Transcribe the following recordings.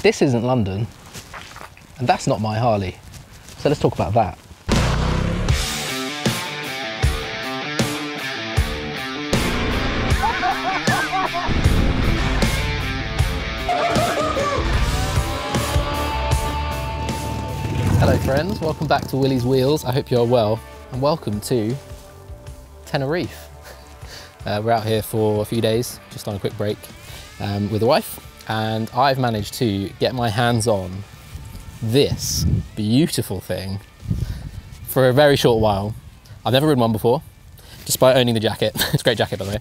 this isn't London, and that's not my Harley. So let's talk about that. Hello friends, welcome back to Willie's Wheels. I hope you're well, and welcome to Tenerife. We're out here for a few days, just on a quick break with the wife, and I've managed to get my hands on this beautiful thing for a very short while. I've never ridden one before, despite owning the jacket. It's a great jacket, by the way.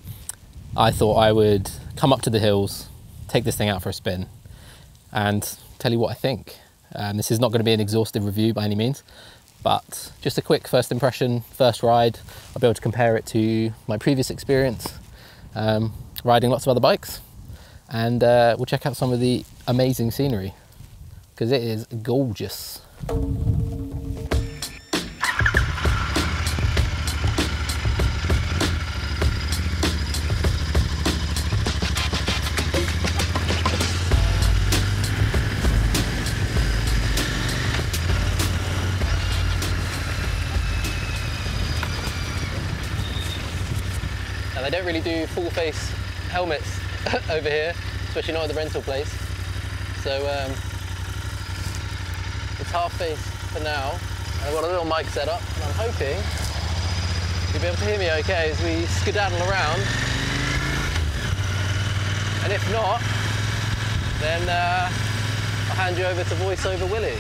I thought I would come up to the hills, take this thing out for a spin, and tell you what I think. This is not going to be an exhaustive review by any means, but just a quick first impression, first ride. I'll be able to compare it to my previous experience riding lots of other bikes, and we'll check out some of the amazing scenery, because it is gorgeous. They don't really do full face helmets over here, especially not at the rental place. So it's half face for now. I've got a little mic set up, and I'm hoping you'll be able to hear me okay as we skedaddle around. And if not, then I'll hand you over to voiceover Willie.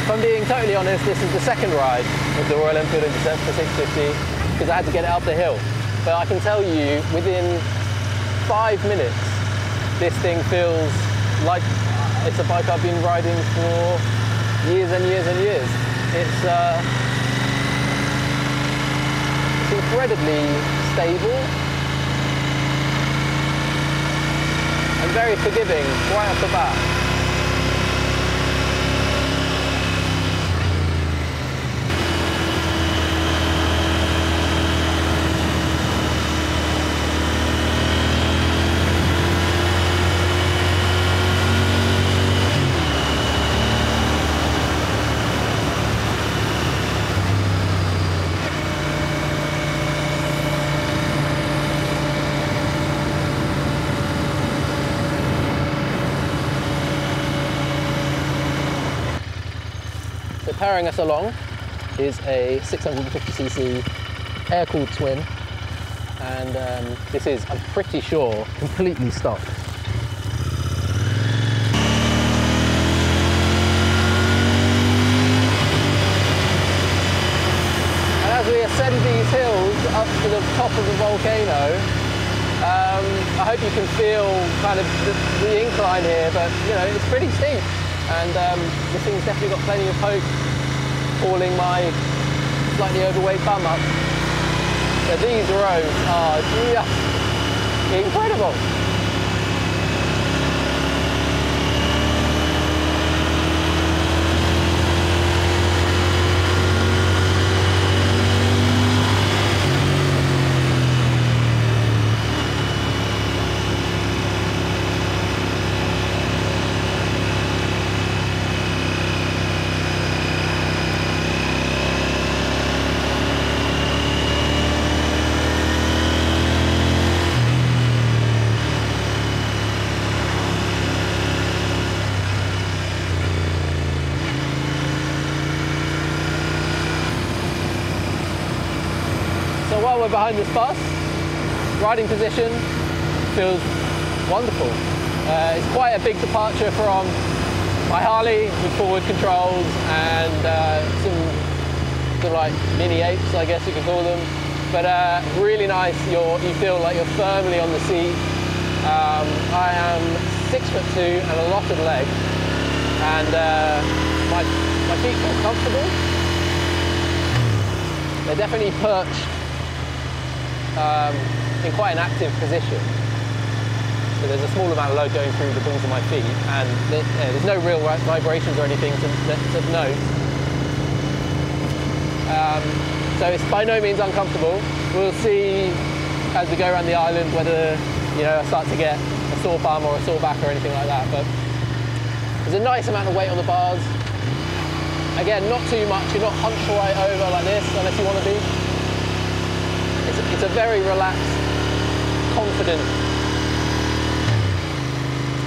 If I'm being totally honest, this is the second ride with the Royal Enfield Interceptor 650, because I had to get it up the hill. But I can tell you, within 5 minutes, this thing feels like it's a bike I've been riding for years and years and years. It's incredibly stable and very forgiving right off the bat. Powering us along is a 650cc air-cooled twin, and this is, I'm pretty sure, completely stock. And as we ascend these hills up to the top of the volcano, I hope you can feel kind of the incline here, but you know, it's pretty steep, and this thing's definitely got plenty of hope hauling my slightly overweight bum up. So these roads are just incredible. While we're behind this bus, riding position feels wonderful. It's quite a big departure from my Harley with forward controls and some like mini apes, I guess you could call them. But really nice. You feel like you're firmly on the seat. I am 6'2" and a lot of leg, and my feet feel comfortable. They're definitely perched in quite an active position. So there's a small amount of load going through the balls of my feet, and there's no real vibrations or anything to note. So it's by no means uncomfortable. We'll see as we go around the island whether, you know, I start to get a sore bum or a sore back or anything like that. But there's a nice amount of weight on the bars. Again, not too much. You're not hunched right over like this unless you want to be. It's a very relaxed, confident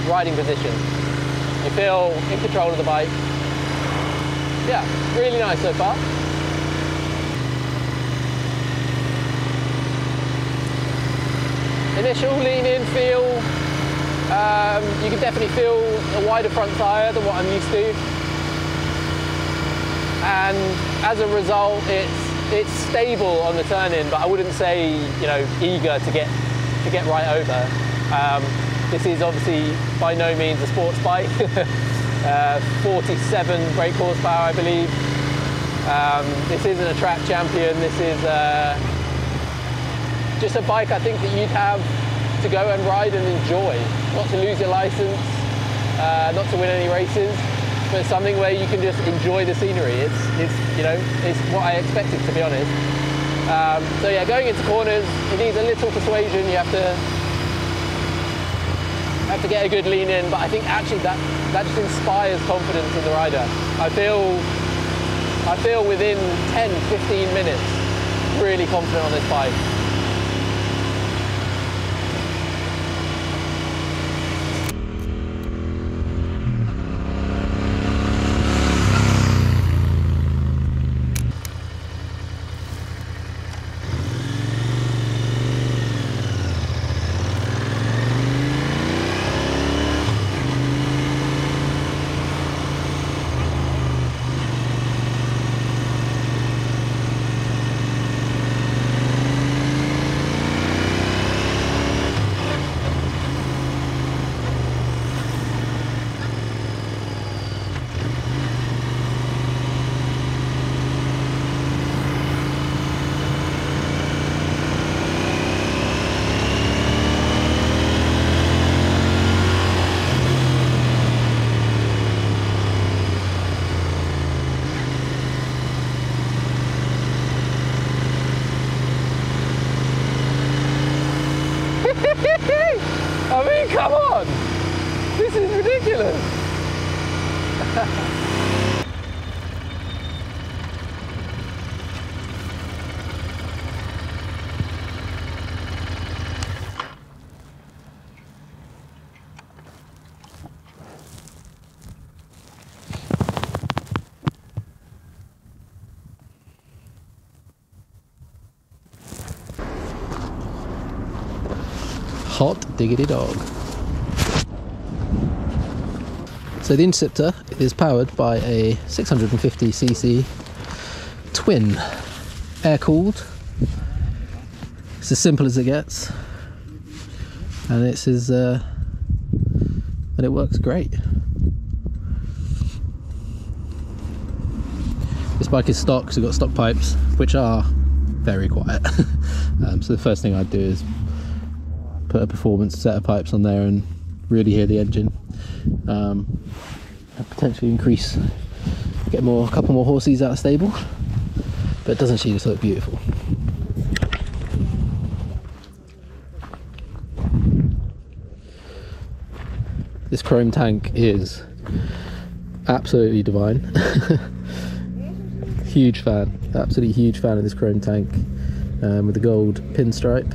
riding position. You feel in control of the bike. Yeah, really nice so far. Initial lean-in feel, you can definitely feel a wider front tyre than what I'm used to. And as a result, it's stable on the turn-in, but I wouldn't say, you know, eager to get right over. This is obviously by no means a sports bike. 47 brake horsepower, I believe. This isn't a track champion. This is just a bike I think that you'd have to go and ride and enjoy. Not to lose your license, not to win any races, but something where you can just enjoy the scenery. It's you know, it's what I expected, to be honest. So yeah, going into corners, it needs a little persuasion. You have to get a good lean in, but I think actually that just inspires confidence in the rider. I feel within 10-15 minutes really confident on this bike. I mean, come on! This is ridiculous! Hot diggity dog. So the Interceptor is powered by a 650cc twin, air-cooled. It's as simple as it gets, and it works great. This bike is stock, so we've got stock pipes, which are very quiet. So the first thing I'd do is put a performance set of pipes on there and really hear the engine, and potentially get a couple more horses out of stable. But doesn't she just look beautiful? This chrome tank is absolutely divine. Huge fan, absolutely huge fan of this chrome tank, with the gold pinstripe.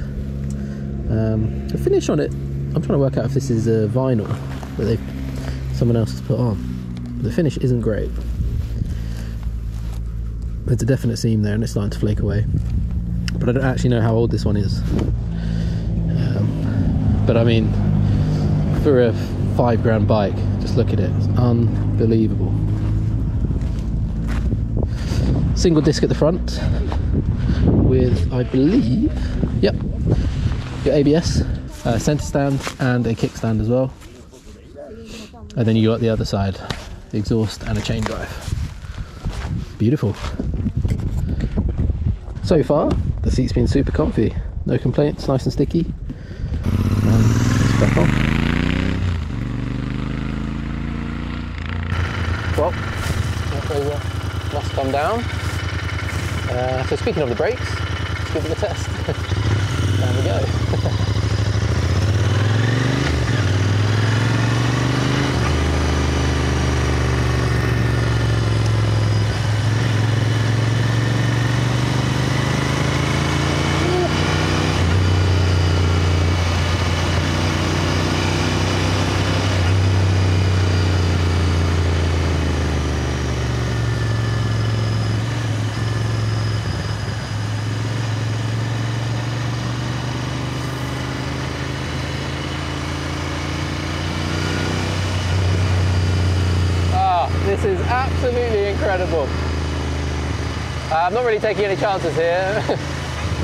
The finish on it, I'm trying to work out if this is a vinyl that someone else has put on. The finish isn't great. There's a definite seam there and it's starting to flake away. But I don't actually know how old this one is. But I mean, for a £5 bike, just look at it, it's unbelievable. Single disc at the front with, I believe, yep, your ABS, centre stand and a kickstand as well. And then you got the other side, the exhaust and a chain drive. Beautiful. So far, the seat's been super comfy. No complaints, nice and sticky. Let's back on. Well, must come down. So speaking of the brakes, let's give it a test. There we go. This is absolutely incredible. I'm not really taking any chances here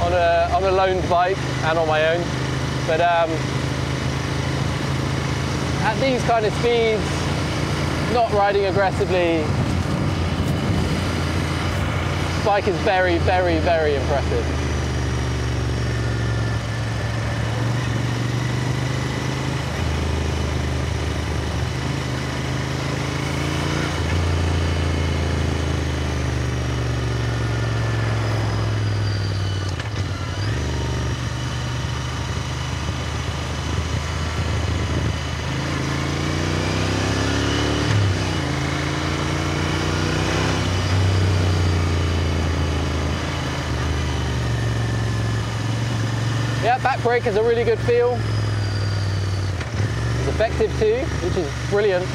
on a loaned bike and on my own, but at these kind of speeds, not riding aggressively, this bike is very, very, very impressive. Yeah, back brake has a really good feel. It's effective too, which is brilliant.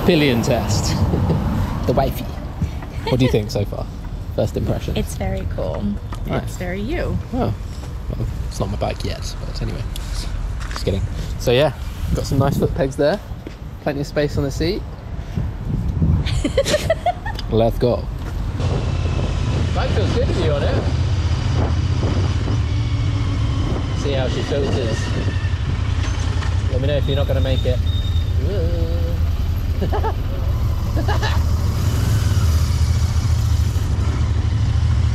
Pillion test. The wifey. What do you think so far? First impression? It's very cool. Nice. It's very you. Oh, well, it's not my bike yet, but anyway. Just kidding. So yeah, got some nice foot pegs there. Plenty of space on the seat. Let's go. Bike feels good for you on it. See how she filters. Let me know if you're not going to make it.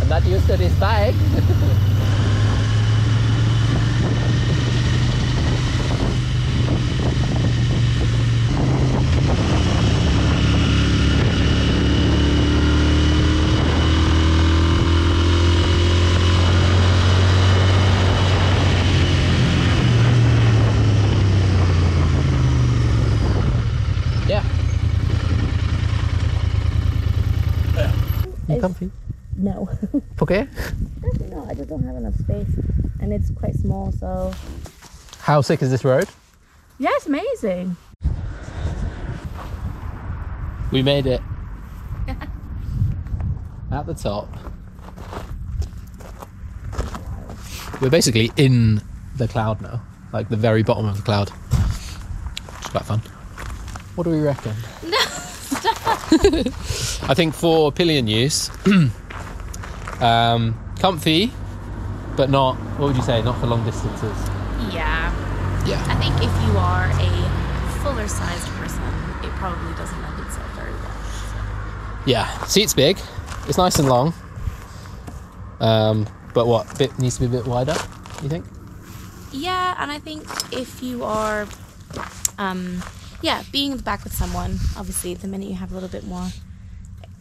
I'm not used to this bike. You comfy? No. Okay. No, I just don't have enough space, and it's quite small, so. How sick is this road? Yeah, it's amazing. We made it. At the top. We're basically in the cloud now, like the very bottom of the cloud. Which is quite fun. What do we reckon? I think for pillion use, comfy, but not, what would you say, not for long distances? Yeah. Yeah. I think if you are a fuller sized person, it probably doesn't lend itself very well. So. Yeah, seat's big, it's nice and long, but what, needs to be a bit wider, you think? Yeah, and I think if you are, yeah, being in the back with someone, obviously the minute you have a little bit more,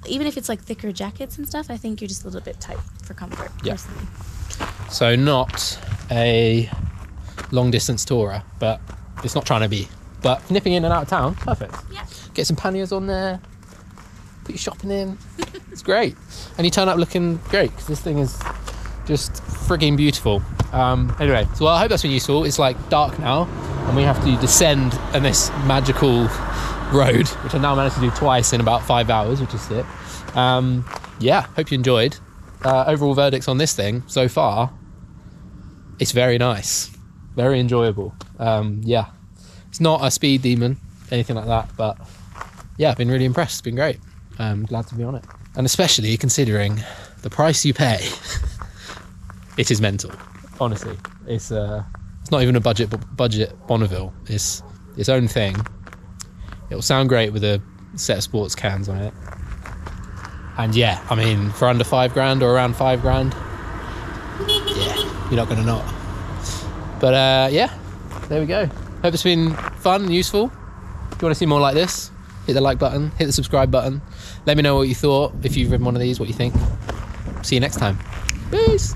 even if it's like thicker jackets and stuff, I think you're just a little bit tight for comfort, personally. So not a long distance tourer, but it's not trying to be. But nipping in and out of town, perfect. Yeah. Get some panniers on there, put your shopping in, it's great. And you turn up looking great, because this thing is just frigging beautiful. Anyway, so I hope that's been useful. It's like dark now, and we have to descend on this magical road, which I now managed to do twice in about 5 hours, which is sick. Yeah, hope you enjoyed. Overall verdicts on this thing so far, it's very nice, very enjoyable. Yeah, it's not a speed demon, anything like that, but yeah, I've been really impressed. It's been great. Glad to be on it, and especially considering the price you pay. It is mental, honestly. It's not even a budget Bonneville. It's its own thing. It'll sound great with a set of sports cans on it, and yeah, I mean, for under £5 or around £5, yeah, you're not gonna not. But yeah, there we go. Hope it's been fun and useful. If you want to see more like this, hit the like button, hit the subscribe button. Let me know what you thought, if you've ridden one of these, what you think. See you next time. Peace.